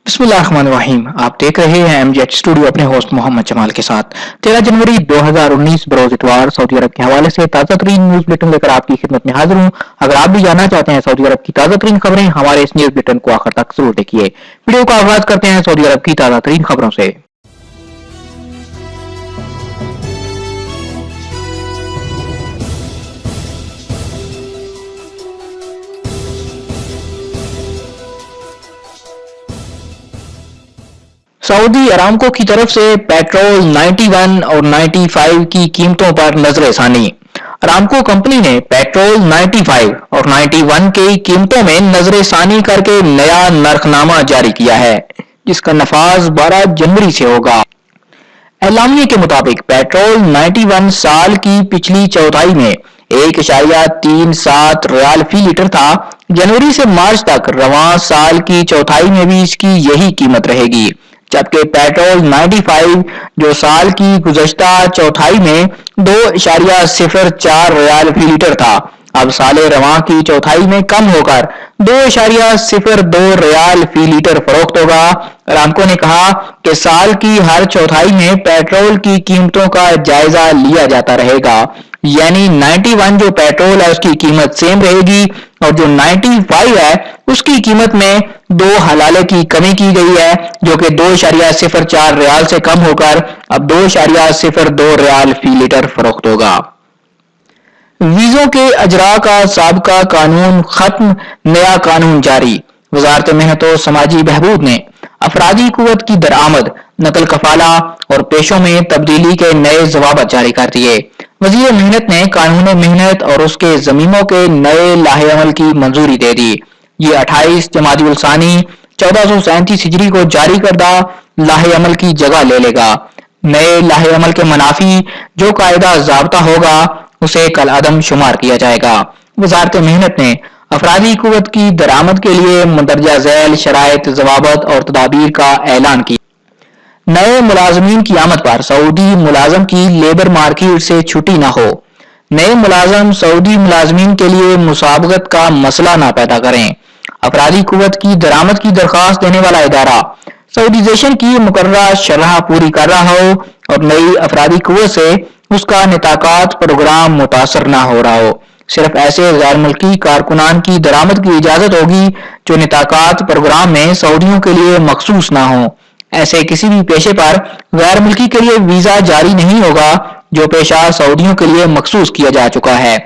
बिस्मिल्लाहिर्रहमानिर्रहीम। आप देख रहे हैं एमजेड स्टूडियो अपने होस्ट मोहम्मद जमाल के साथ। 13 जनवरी 2019 बरोज इतवार सऊदी अरब के हवाले से ताज़ा तरीन न्यूज बुलेटिन लेकर आपकी खिदमत में हाजिर हूँ। अगर आप भी जानना चाहते हैं सऊदी अरब की ताज़ा तरीन खबरें, हमारे इस न्यूज बुलेटिन को आखिर तक जरूर देखिए। वीडियो का आगाज करते हैं सऊदी अरब की ताज़ा तरीन खबरों से। सऊदी अरामको की तरफ से पेट्रोल 91 और 95 की कीमतों पर नजरसानी। अरामको कंपनी ने पेट्रोल 95 और 91 की कीमतों में नजरसानी करके नया नरखनामा जारी किया है, जिसका नफाज 12 जनवरी से होगा। एलामिया के मुताबिक पेट्रोल 91 साल की पिछली चौथाई में 1.37 रियाल फी लीटर था। जनवरी से मार्च तक रवां साल की चौथाई में भी इसकी यही कीमत रहेगी, जबकि पेट्रोल 95 जो साल की गुज़श्ता चौथाई में 2.04 रियाल फी लीटर था, अब साले रवां की चौथाई में कम होकर 2.02 रियाल फी लीटर फरोख्त होगा। अरामको ने कहा कि साल की हर चौथाई में पेट्रोल की कीमतों का जायजा लिया जाता रहेगा, यानी 91 जो पेट्रोल है उसकी कीमत सेम रहेगी और जो 95 है उसकी कीमत में 2 हलाले की कमी की गई है, जो कि 2.04 रियाल से कम होकर अब 2.02 रियाल फी लीटर फरोख्त होगा। वीजों के अजरा का साबका कानून खत्म, नया कानून जारी। वजारत मेहनत और समाजी बहबूद ने अफरादी कुव्वत की दरामद, नकल कफाला और पेशों में तब्दीली के नए जवाब जारी कर दिए। वजीर मेहनत ने कानून मेहनत और उसके जमीनों के नए लाहे अमल की मंजूरी दे दी। ये 28 जमादी उल सानी 1437 हिजरी को जारी करदा लाहे अमल की जगह ले लेगा। नए लाहे अमल के मनाफी जो कायदा ज़ाब्ता होगा उसे कल अदम शुमार किया जाएगा। वजारत मेहनत ने अफरादी कुव्वत की दरामद के लिए मंदरजा झैल शराइत, जवाबत और तदाबीर का ऐलान किया। नए मुलाजमीन की आमद पर सऊदी मुलाजम की लेबर मार्केट से छुट्टी न हो। नए मुलाजम सऊदी मुलाजमीन के लिए मुसाबकत का मसला न पैदा करें। अफरादी कुव्वत की दरामद की दरखास्त देने वाला इदारा सऊदीजेशन की मुकर्ररा शरह पूरी कर रहा हो और नई अफरादी कुव्वत से उसका निताकात प्रोग्राम मुतासर न हो रहा हो। सिर्फ ऐसे गैर मुल्की कारकुनान की दरामद की इजाजत होगी जो निताकात प्रोग्राम में सऊदियों के लिए मखसूस न हो। ऐसे किसी भी पेशे पर गैर मुल्की के लिए वीजा जारी नहीं होगा जो पेशा सऊदियों के लिए मखसूस किया जा चुका है।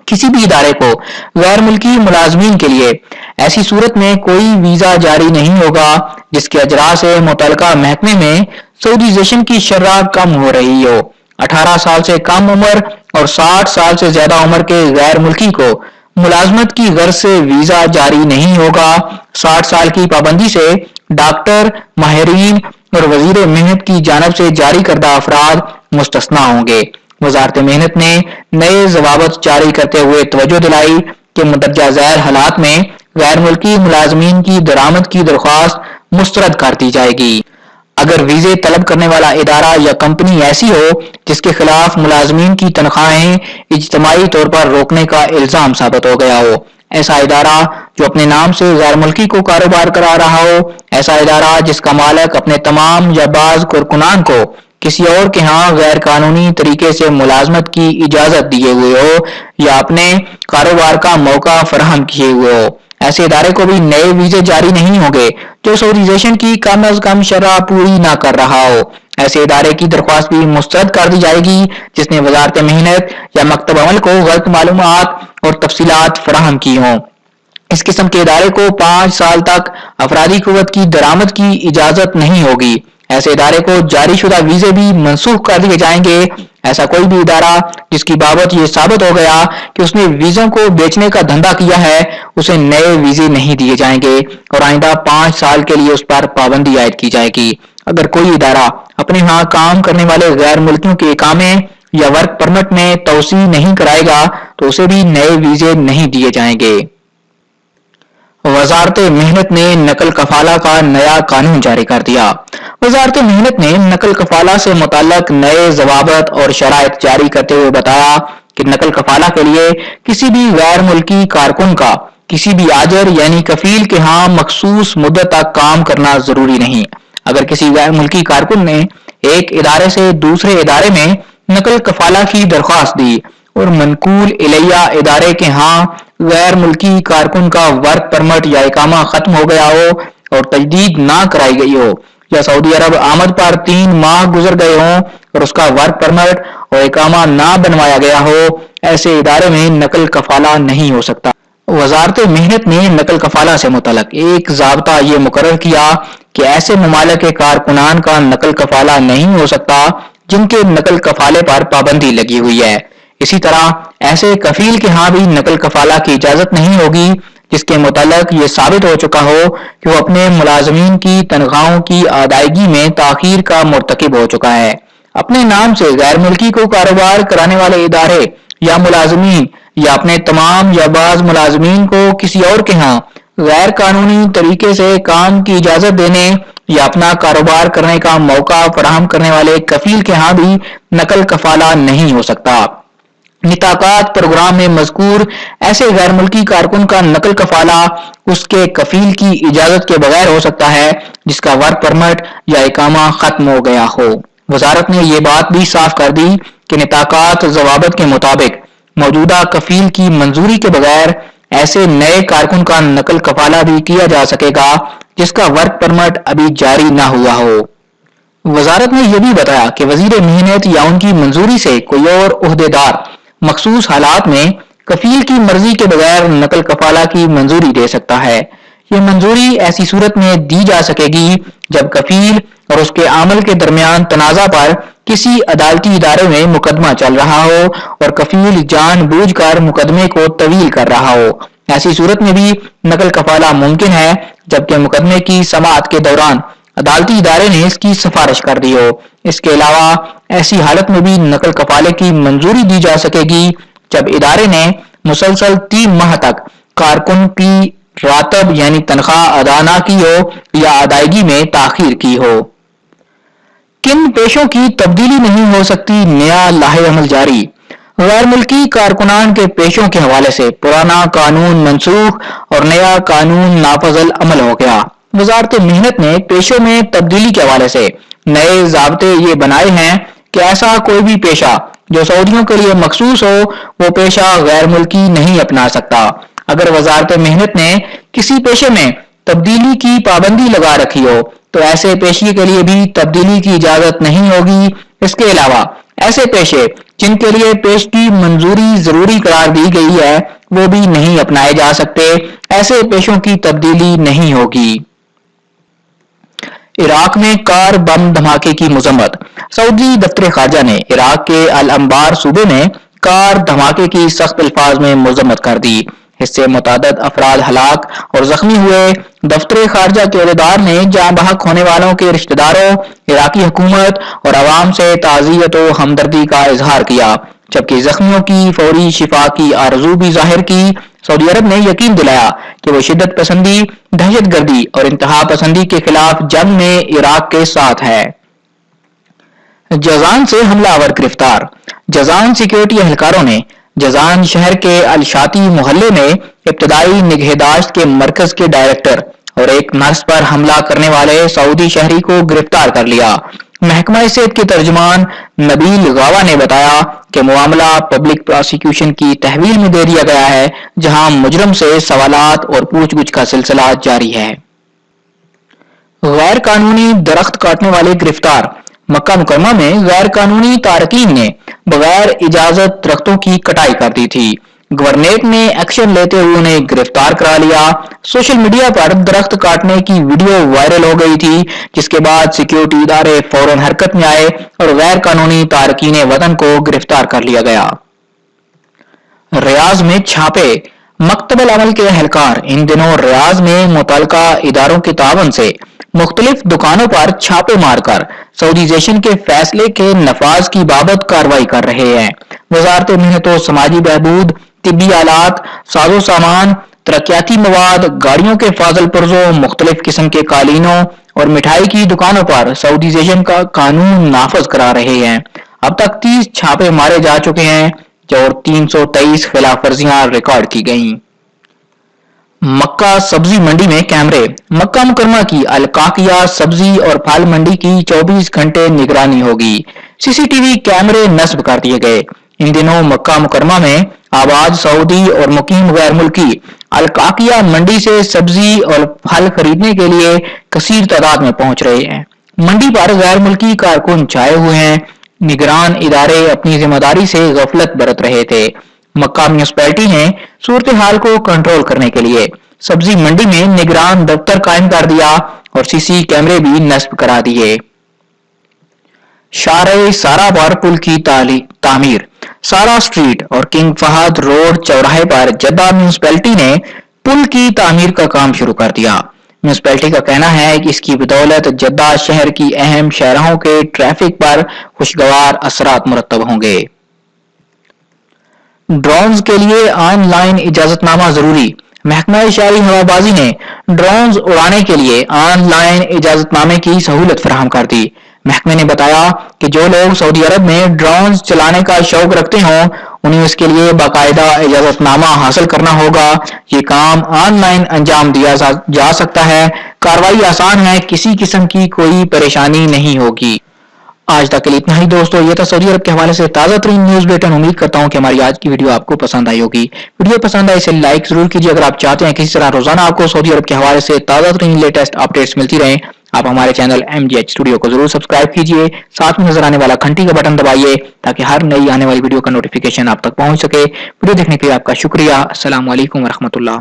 किसी भी इदारे को गैर मुल्की मुलाजमीन के लिए ऐसी सूरत में कोई वीजा जारी नहीं होगा जिसके अजरा से मुतलका महकमे में सऊदीजेशन की शर्ह कम हो रही हो। 18 साल से कम उम्र और 60 साल से ज्यादा उम्र के गैर मुल्की को मुलाजमत की गर्ज से वीजा जारी नहीं होगा। 60 साल की पाबंदी से डॉक्टर, माहिरीन और वजीर मेहनत की जानब से जारी करदा अफराद मुस्तस्ना होंगे। वजारत मेहनत ने नए जवाबत जारी करते हुए तवज्जो दिलाई कि मुंदरजा झैल हालात में गैर मुल्की मुलाजमीन की दरामद की दरख्वास्त मुस्तरद कर दी जाएगी अगर वीजे तलब करने वाला इदारा या कंपनी ऐसी हो जिसके खिलाफ मुलाजमीन की तनख्वाहें इज्तिमाई तौर पर रोकने का इल्जाम साबित हो गया हो। ऐसा इदारा जो अपने नाम से गैर मुल्की को कारोबार करा रहा हो, ऐसा इदारा जिसका मालिक अपने तमाम या बाज कारकुनान को किसी और के यहाँ गैर कानूनी तरीके से मुलाजमत की इजाजत दिए हुए हो या अपने कारोबार का मौका फराहम किए हुए हो, ऐसे इदारे को भी नए वीजे जारी नहीं होंगे जो सऊदीजेशन की कम अज कम शरह पूरी न कर रहा हो। ऐसे इदारे की दरख्वास्त भी मुस्तरद कर दी जाएगी जिसने वजारत मेहनत या मकतब अमल को गलत मालूमात और तफसीलात फराहम की हों। इस किस्म के इदारे को 5 साल तक अफरादी कुव्वत की दरामद की इजाजत नहीं होगी। ऐसे इदारे को जारी शुदा वीजे भी मनसूख कर दिए जाएंगे। ऐसा कोई भी इदारा जिसकी बाबत ये साबित हो गया कि उसने वीजों को बेचने का धंधा किया है, उसे नए वीजे नहीं दिए जाएंगे और आइंदा 5 साल के लिए उस पर पाबंदी आयद की जाएगी। अगर कोई इदारा अपने यहाँ काम करने वाले गैर मुल्कियों के इकामे या वर्क परमिट में तोसी नहीं कराएगा तो उसे भी नए वीजे नहीं दिए जाएंगे। वजारत मेहनत ने नकल कफाला का नया कानून जारी कर दिया। वजारत मेहनत ने नकल कफाला से मुताल्लक नए जवाबत और शराइत जारी करते हुए बताया कि नकल कफाला के लिए किसी भी गैर मुल्की कारकुन का کسی بھی آجر یعنی کفیل کے ہاں مخصوص مدت تک کام کرنا ضروری نہیں۔ اگر کسی غیر ملکی کارکن نے ایک ادارے سے دوسرے ادارے میں نقل کفالہ کی درخواست دی اور منقول الیہ ادارے کے ہاں غیر ملکی کارکن کا ورک پرمٹ یا اقامہ ختم ہو گیا ہو اور تجدید نہ کرائی گئی ہو، یا سعودی عرب آمد پر 3 ماہ گزر گئے ہوں اور اس کا ورک پرمٹ اور اقامہ نہ بنوایا گیا ہو، ایسے ادارے میں نقل کفالہ نہیں ہو سکتا۔ وزارت محنت نے نقل کفالہ سے متعلق ایک ضابطہ یہ مقرر کیا کہ ایسے ممالک کے کارکنان کا نقل کفالہ نہیں ہو سکتا جن کے نقل کفالے پر پابندی لگی ہوئی ہے۔ اسی طرح ایسے کفیل کے ہاں بھی نقل کفالہ کی اجازت نہیں ہوگی جس کے متعلق یہ ثابت ہو چکا ہو کہ وہ اپنے ملازمین کی تنخواہوں کی ادائیگی میں تاخیر کا مرتکب ہو چکا ہے۔ اپنے نام سے غیر ملکی کو کاروبار کرانے والے ادارے یا ملازمین یا اپنے تمام یا بعض ملازمین کو کسی اور کے ہاں غیر قانونی طریقے سے کام کی اجازت دینے یا اپنا کاروبار کرنے کا موقع فراہم کرنے والے کفیل کے ہاں بھی نقل کفالہ نہیں ہو سکتا۔ نطاقات پروگرام میں مذکور ایسے غیر ملکی کارکن کا نقل کفالہ اس کے کفیل کی اجازت کے بغیر ہو سکتا ہے جس کا ورک پرمٹ یا اقامہ ختم ہو گیا ہو۔ وزارت نے یہ بات بھی صاف کر دی کہ نطاقات ضوابط کے مطابق موجودہ کفیل کی منظوری کے بغیر ایسے نئے کارکن کا نقل کفالہ بھی کیا جا سکے گا جس کا ورک پرمٹ ابھی جاری نہ ہوا ہو۔ وزارت نے یہ بھی بتایا کہ وزیر محنت یا ان کی منظوری سے کوئی اور عہدیدار مخصوص حالات میں کفیل کی مرضی کے بغیر نقل کفالہ کی منظوری دے سکتا ہے۔ یہ منظوری ایسی صورت میں دی جا سکے گی جب کفیل اور اس کے عامل کے درمیان تنازع پر کسی عدالتی ادارے میں مقدمہ چل رہا ہو اور کفیل جان بوجھ کر مقدمے کو طویل کر رہا ہو۔ ایسی صورت میں بھی نقل کفالہ ممکن ہے جبکہ مقدمے کی سماعت کے دوران عدالتی ادارے نے اس کی سفارش کر دی ہو۔ اس کے علاوہ ایسی حالت میں بھی نقل کفالے کی منظوری دی جا سکے گی جب ادارے نے مسلسل 3 ماہ تک کارکن کی راتب یعنی تنخواہ ادا نہ کی ہو یا ادائیگی میں تاخیر کی ہو۔ کن پیشوں کی تبدیلی نہیں ہو سکتی، نیا لائحہ عمل جاری۔ غیر ملکی کارکنان کے پیشوں کے حوالے سے پرانا قانون منسوخ اور نیا قانون نافذ العمل ہو گیا۔ وزارت محنت نے پیشوں میں تبدیلی کے حوالے سے نئے ضابطے یہ بنائے ہیں کہ ایسا کوئی بھی پیشہ جو سعودیوں کے لیے مخصوص ہو وہ پیشہ غیر ملکی نہیں اپنا سکتا۔ اگر وزارت محنت نے کسی پیشے میں تبدیلی کی پابندی لگا رکھی ہو تو ایسے پیشے کے لیے بھی تبدیلی کی اجازت نہیں ہوگی۔ اس کے علاوہ ایسے پیشے جن کے لیے پیش کی منظوری ضروری قرار دی گئی ہے وہ بھی نہیں اپنائے جا سکتے، ایسے پیشوں کی تبدیلی نہیں ہوگی۔ عراق میں کار بم دھماکے کی مذمت۔ سعودی دفتر خارجہ نے عراق کے الانبار صوبے میں کار دھماکے کی سخت الفاظ میں مذمت کر دی۔ اس سے متعدد افراد ہلاک اور زخمی ہوئے۔ دفتر خارجہ کے عہدیدار نے جاں بحق ہونے والوں کے رشتہ داروں، عراقی حکومت اور عوام سے تعزیت و ہمدردی کا اظہار کیا، جبکہ زخمیوں کی فوری شفا کی آرزو بھی ظاہر کی۔ سعودی عرب نے یقین دلایا کہ وہ شدت پسندی، دہشت گردی اور انتہا پسندی کے خلاف جنگ میں عراق کے ساتھ ہے۔ جازان سے حملہ آور گرفتار۔ جازان سیکیورٹی اہلکاروں نے جازان شہر کے الشاطی محلے میں ابتدائی نگہداشت کے مرکز کے ڈائریکٹر اور ایک نرس پر حملہ کرنے والے سعودی شہری کو گرفتار کر لیا۔ محکمہ صحت کے ترجمان نبیل غاوا نے بتایا کہ معاملہ پبلک پراسیکیوشن کی تحویل میں دے دیا گیا ہے جہاں مجرم سے سوالات اور پوچھ گچھ کا سلسلہ جاری ہے۔ غیر قانونی درخت کاٹنے والے گرفتار۔ مکہ مکرمہ میں غیر قانونی تارکین نے بغیر اجازت درختوں کی کٹائی کر دی تھی۔ گورنریٹ نے ایکشن لیتے ہوئے انہیں گرفتار کرا لیا۔ سوشل میڈیا پر درخت کاٹنے کی ویڈیو وائرل ہو گئی تھی جس کے بعد سیکیورٹی ادارے فوراً حرکت میں آئے اور غیر قانونی تارکین وطن کو گرفتار کر لیا گیا۔ ریاض میں چھاپے۔ مکتب العمل کے اہلکار ان دنوں ریاض میں متعلقہ اداروں کے تعاون سے مختلف دکانوں پر چھاپے مار کر سعودیزیشن کے فیصلے کے نفاذ کی بابت کارروائی کر رہے ہیں۔ وزارت محنت و سماجی بہبود، طبی آلات، ساز و سامان، ترقیاتی مواد، گاڑیوں کے فاضل پرزوں، مختلف قسم کے قالینوں اور مٹھائی کی دکانوں پر سعودیزیشن کا قانون نافذ کرا رہے ہیں۔ اب تک 30 چھاپے مارے جا چکے ہیں اور 323 خلاف ورزیاں ریکارڈ کی گئیں۔ मक्का सब्जी मंडी में कैमरे। मक्का मुकरमा की अलकाकिया सब्जी और फल मंडी की 24 घंटे निगरानी होगी। सीसीटीवी कैमरे नस्ब कर दिए गए। इन दिनों मक्का मुकरमा में आबाद सऊदी और मुकीम गैर मुल्की अलकाकिया मंडी से सब्जी और फल खरीदने के लिए कसीर तादाद में पहुंच रहे हैं। मंडी पर गैर मुल्की कारकुन छाए हुए हैं। निगरान इदारे अपनी जिम्मेदारी से गफलत बरत रहे थे। मक्का म्यूनिसिपैलिटी ने सूरत हाल को कंट्रोल करने के लिए सब्जी मंडी में निगरान दफ्तर कायम कर दिया और सीसी कैमरे भी नस्ब करा दिए। शारे सारा पर पुल की तामीर। सारा स्ट्रीट और किंग फहद रोड चौराहे पर जद्दा म्यूनिसिपैलिटी ने पुल की तामीर का काम शुरू कर दिया। म्यूनिसिपैलिटी का कहना है कि इसकी बदौलत जद्दा शहर की अहम शहरों के ट्रैफिक पर खुशगवार असरात मुरतब होंगे। ड्रोन्स के लिए ऑनलाइन इजाजतनामा जरूरी। महकमा शहरी हवाबाजी ने ड्रोन्स उड़ाने के लिए ऑनलाइन इजाजतनामे की सहूलत फराहम कर दी। महकमे ने बताया कि जो लोग सऊदी अरब में ड्रोन्स चलाने का शौक रखते हों उन्हें इसके लिए बाकायदा इजाजतनामा हासिल करना होगा। ये काम ऑनलाइन अंजाम दिया जा सकता है। कार्रवाई आसान है, किसी किस्म की कोई परेशानी नहीं होगी। आज तक के लिए इतना ही दोस्तों। ये था सऊदी अरब के हवाले से ताजा तरीन न्यूज बुलेटिन। उम्मीद करता हूँ कि हमारी आज की वीडियो आपको पसंद आई होगी। वीडियो पसंद आए इसे लाइक जरूर कीजिए। अगर आप चाहते हैं किसी तरह रोजाना आपको सऊदी अरब के हवाले से ताजा तरीन लेटेस्ट अपडेट्स मिलती रहे, आप हमारे चैनल MGH स्टूडियो को जरूर सब्सक्राइब कीजिए। साथ में नजर आने वाला घंटी का बटन दबाइए ताकि हर नई आने वाली वीडियो का नोटिफिकेशन आप तक पहुंच सके। वीडियो देखने के लिए आपका शुक्रिया। अस्सलाम वालेकुम व रहमतुल्लाह।